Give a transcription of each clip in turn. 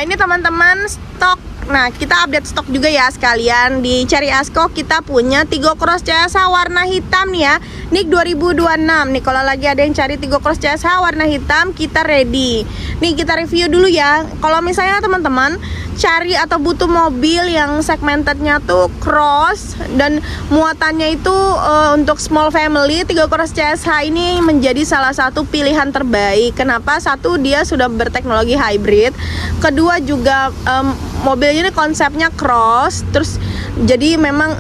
ini teman-teman stok. Nah, kita update stok juga ya sekalian. Di Cherry Asko kita punya Tigo Cross CSH warna hitam nih ya. NIK 2026. Nih kalau lagi ada yang cari Tigo Cross CSH warna hitam, kita ready. Nih kita review dulu ya. Kalau misalnya teman-teman cari atau butuh mobil yang segmentednya tuh cross dan muatannya itu untuk small family, Tigo Cross CSH ini menjadi salah satu pilihan terbaik. Kenapa? Satu, dia sudah berteknologi hybrid. Kedua juga mobilnya ini konsepnya cross. Terus jadi memang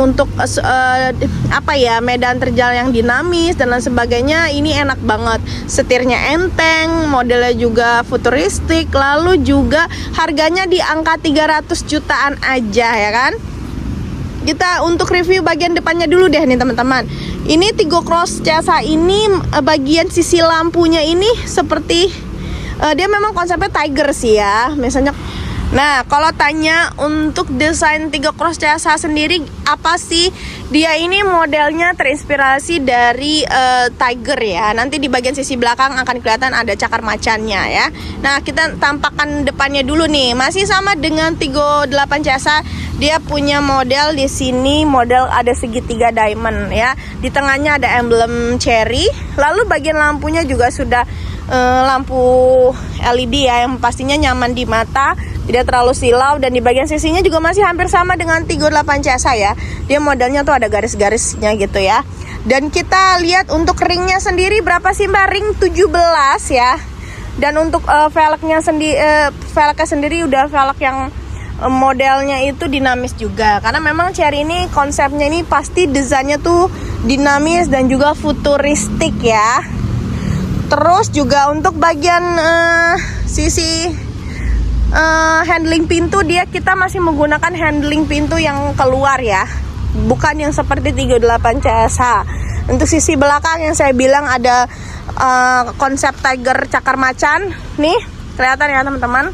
untuk apa ya, medan terjal yang dinamis dan lain sebagainya, ini enak banget. Setirnya enteng, modelnya juga futuristik, lalu juga harganya di angka 300 jutaan aja ya kan. Kita untuk review bagian depannya dulu deh nih teman-teman. Ini Tigo Cross CSH ini bagian sisi lampunya ini seperti dia memang konsepnya Tiger sih ya. Misalnya, nah kalau tanya untuk desain Tigo Cross CSH sendiri apa sih? Dia ini modelnya terinspirasi dari Tiger ya. Nanti di bagian sisi belakang akan kelihatan ada cakar macannya ya. Nah kita tampakkan depannya dulu nih. Masih sama dengan Tigo 8 CSH. Dia punya model di sini, model ada segitiga diamond ya. Di tengahnya ada emblem cherry. Lalu bagian lampunya juga sudah lampu LED ya, yang pastinya nyaman di mata, tidak terlalu silau. Dan di bagian sisinya juga masih hampir sama dengan Tigo 8 CSH ya. Dia modelnya tuh ada garis-garisnya gitu ya. Dan kita lihat untuk ringnya sendiri berapa sih Mbak? Ring 17 ya. Dan untuk velgnya sendiri udah velg yang modelnya itu dinamis juga. Karena memang Cherry ini konsepnya ini pasti desainnya tuh dinamis dan juga futuristik ya. Terus juga untuk bagian sisi handling pintu, kita masih menggunakan handling pintu yang keluar ya, bukan yang seperti 38 CSH. Untuk sisi belakang yang saya bilang ada konsep Tiger cakar macan, nih kelihatan ya teman-teman.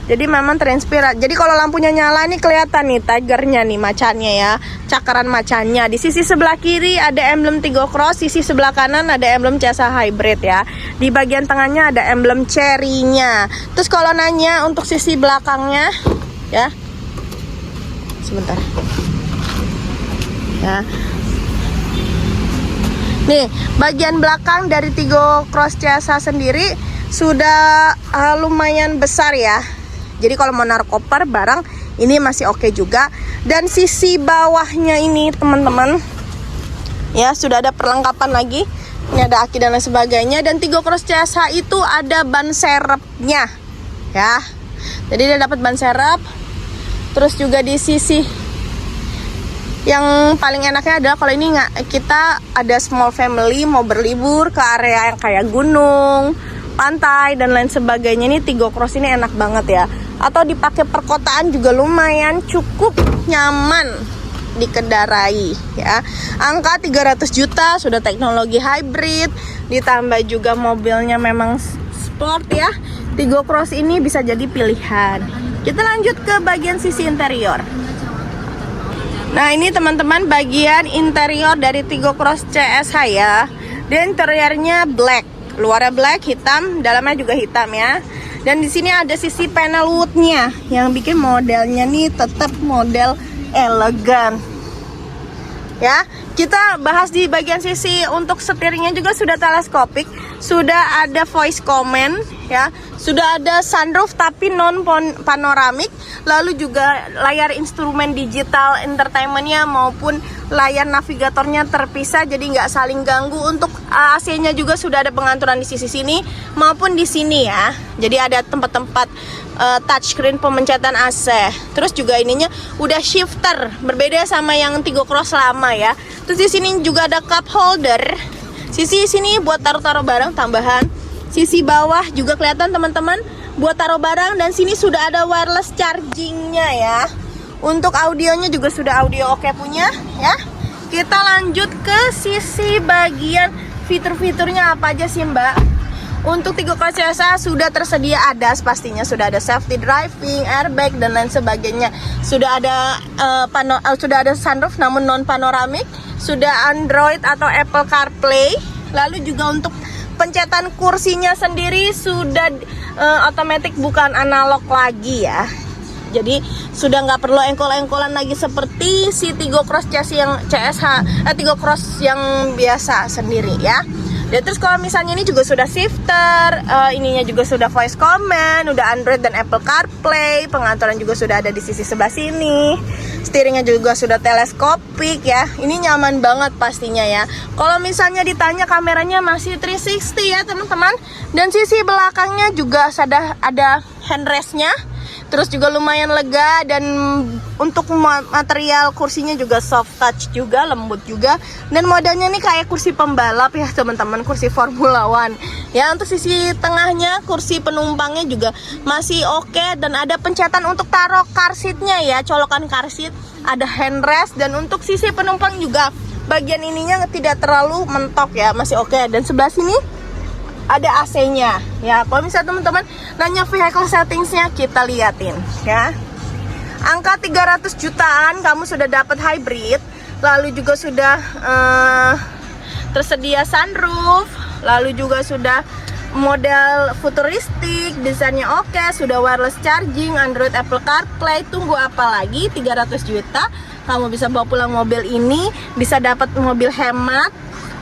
Jadi memang terinspirasi. Jadi kalau lampunya nyala nih kelihatan nih Tigernya nih, macannya ya, cakaran macannya. Di sisi sebelah kiri ada emblem Tigo Cross, sisi sebelah kanan ada emblem CSH hybrid ya. Di bagian tengahnya ada emblem cherry-nya. Terus kalau nanya untuk sisi belakangnya ya, sebentar ya. Nih bagian belakang dari Tigo Cross CSH sendiri sudah lumayan besar ya. Jadi kalau mau naruh koper barang ini masih oke juga. Dan sisi bawahnya ini teman-teman ya, sudah ada perlengkapan lagi. Ini ada aki dan lain sebagainya. Dan Tigo Cross CSH itu ada ban serepnya ya. Jadi dia dapat ban serep. Terus juga di sisi yang paling enaknya adalah kalau ini kita ada small family mau berlibur ke area yang kayak gunung, pantai dan lain sebagainya, ini Tigo Cross ini enak banget ya. Atau dipakai perkotaan juga lumayan cukup nyaman dikendarai ya. Angka 300 juta, sudah teknologi hybrid, ditambah juga mobilnya memang sport ya. Tigo Cross ini bisa jadi pilihan. Kita lanjut ke bagian sisi interior. Nah ini teman-teman bagian interior dari Tigo Cross CSH ya. Dan interiornya black, luarnya black, hitam, dalamnya juga hitam ya. Dan di sini ada sisi panel woodnya yang bikin modelnya nih tetap model elegan ya. Kita bahas di bagian sisi untuk setirnya juga sudah teleskopik, sudah ada voice command ya, sudah ada sunroof tapi non panoramik, lalu juga layar instrumen digital entertainmentnya maupun layar navigatornya terpisah jadi nggak saling ganggu. Untuk AC-nya juga sudah ada pengaturan di sisi sini maupun di sini ya. Jadi ada tempat-tempat touchscreen pemencatan AC. Terus juga ininya udah shifter, berbeda sama yang Tigo Cross lama ya. Terus di sini juga ada cup holder. Sisi sini buat taruh-taruh barang tambahan. Sisi bawah juga kelihatan teman-teman buat taruh barang, dan sini sudah ada wireless chargingnya ya. Untuk audionya juga sudah audio oke punya ya. Kita lanjut ke sisi bagian fitur-fiturnya apa aja sih Mbak. Untuk Tigo Cross CSH sudah tersedia ADAS pastinya, sudah ada safety driving, airbag dan lain sebagainya. Sudah ada sudah ada sunroof namun non panoramik, sudah Android atau Apple CarPlay. Lalu juga untuk pencetan kursinya sendiri sudah otomatis, bukan analog lagi ya. Jadi sudah nggak perlu engkol-engkolan lagi seperti si Tigo Cross chassis yang Tigo Cross yang biasa sendiri ya. Dan terus kalau misalnya ini juga sudah shifter, ininya juga sudah voice command, udah Android dan Apple CarPlay, pengaturan juga sudah ada di sisi sebelah sini. Steeringnya juga sudah teleskopik ya. Ini nyaman banget pastinya ya. Kalau misalnya ditanya kameranya masih 360 ya teman-teman. Dan sisi belakangnya juga sudah ada handrestnya. Terus juga lumayan lega, dan untuk material kursinya juga soft touch juga, lembut juga. Dan modelnya nih kayak kursi pembalap ya teman-teman, kursi Formula One. Ya, untuk sisi tengahnya kursi penumpangnya juga masih oke, dan ada pencetan untuk taruh car seatnya ya, colokan car seat, ada handrest, dan untuk sisi penumpang juga bagian ininya tidak terlalu mentok ya, masih oke. Dan sebelah sini ada AC-nya ya. Kalau misalnya teman-teman nanya vehicle settingsnya, kita liatin ya. Angka 300 jutaan kamu sudah dapat hybrid, lalu juga sudah tersedia sunroof, lalu juga sudah model futuristik, desainnya oke, sudah wireless charging, Android, Apple CarPlay. Tunggu apa lagi? 300 juta kamu bisa bawa pulang mobil ini, bisa dapat mobil hemat,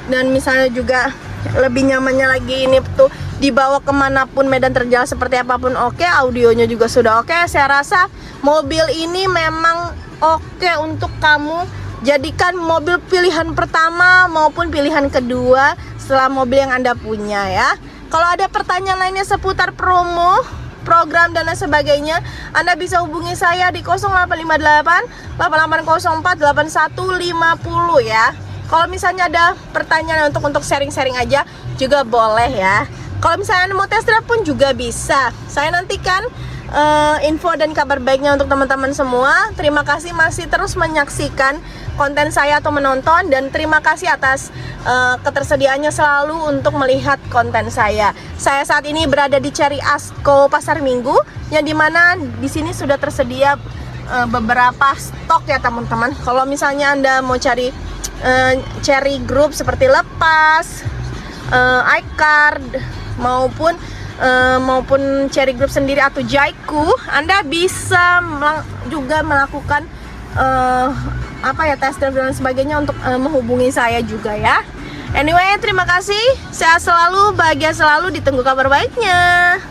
dan misalnya juga lebih nyamannya lagi ini tuh dibawa kemanapun, medan terjal seperti apapun oke, audionya juga sudah oke. Saya rasa mobil ini memang oke untuk kamu jadikan mobil pilihan pertama maupun pilihan kedua setelah mobil yang Anda punya ya. Kalau ada pertanyaan lainnya seputar promo, program dan lain sebagainya, Anda bisa hubungi saya di 0858 8804 8150 ya. Kalau misalnya ada pertanyaan untuk sharing-sharing aja juga boleh ya. Kalau misalnya mau test drive pun juga bisa. Saya nantikan info dan kabar baiknya untuk teman-teman semua. Terima kasih masih terus menyaksikan konten saya atau menonton, dan terima kasih atas ketersediaannya selalu untuk melihat konten saya. Saya saat ini berada di Cherry Asko Pasar Minggu, yang dimana di sini sudah tersedia beberapa stok ya teman-teman. Kalau misalnya Anda mau cari Cherry Group seperti Lepas, iCard maupun Cherry Group sendiri atau Jaiku, Anda bisa juga melakukan test drive dan sebagainya untuk menghubungi saya juga ya. Anyway, terima kasih, sehat selalu, bahagia selalu, ditunggu kabar baiknya.